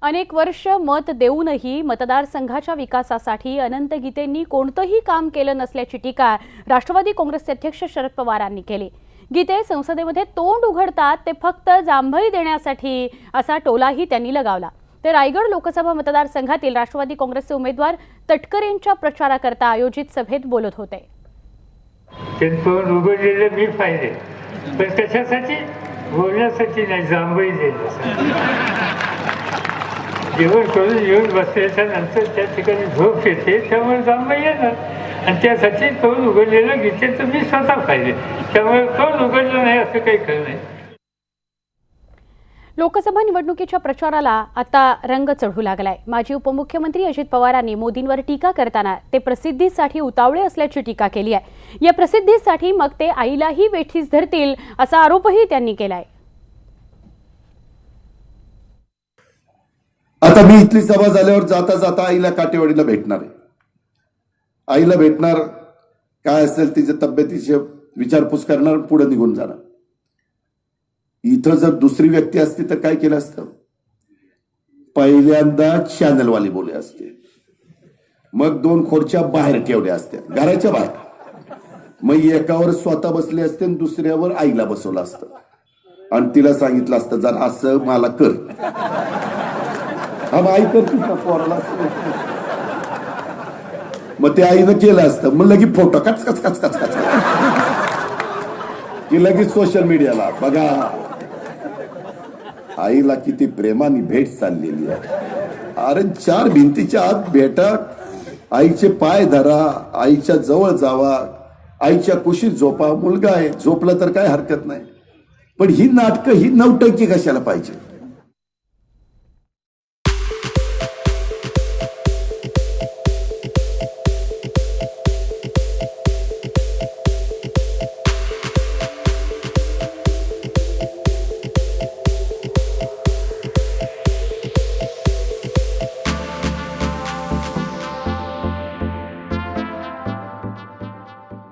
अनेक वर्ष मत देऊनही मतदारसंघाच्या विकासासाठी अनंत गीतेंनी कोणतंही काम केलं नसल्याची टीका राष्ट्रवादी काँग्रेसचे अध्यक्ष शरद पवारांनी केली। गीते संसदेमध्ये तोंड उघडतात ते फक्त जांभई देण्यासाठी असा टोलाही त्यांनी लगावला। ते रायगड लोकसभा मतदारसंघातील राष्ट्रवादी काँग्रेसचे उमेदवार तटकरेंच्या प्रचाराकरता आयोजित सभेत बोलत होते। मी पाहिजे पण कशासाठी बोलण्यासाठी नाही, जांभई देण्यासाठी। जेवण करून येऊन बसल्याच्या नंतर त्या ठिकाणी झोप येते, त्यामुळे जांभई येणार आणि त्यासाठी तोंड उघडलेलं गीतेचं मी स्वतः पाहिजे, त्यामुळे तोंड उघडलं नाही असं काही खरं नाही। लोकसभा निवडणुकीच्या प्रचाराला आता रंग चढू लागलाय। माजी उपमुख्यमंत्री अजित पवारांनी मोदींवर टीका करताना ते प्रसिद्धीसाठी उतावळे असल्याची टीका केली आहे। या प्रसिद्धीसाठी मग ते आईलाही वेठीस धरतील असा आरोपही त्यांनी केलाय। आता मी इथली सभा झाल्यावर जाता जाता आईला काटेवाडीला भेटणार आहे। आईला भेटणार, काय असेल तिच्या तब्येतीची विचारपूस करणार, पुढे निघून जाणार। इथं जर दुसरी व्यक्ती असती तर काय केलं असतं? पहिल्यांदा चॅनलवाली बोलले असते, मग 2 खुर्च्या बाहेर ठेवल्या असत्या, घराच्या बाहेर, मग एकावर स्वतः बसले असते आणि दुसऱ्यावर आईला बसवलं असतं आणि तिला सांगितलं असतं जर असं मला कर। हा आई करते ना पोराला, मग ते आईनं केलं असतं, मग लगेच फोटो कच कच कच कच कच की लगेच सोशल मीडियाला बघा आईला किती प्रेमाने भेट चाललेली आहे। अरे 4 भिंतीच्या आत भेटा, आईचे पाय धरा, आईच्या जवळ जावा, आईच्या कुशीत झोपा। मुलगा आहे, झोपला तर काय हरकत नाही, पण ही नाटकं, ही नौटंकी कशाला पाहिजे?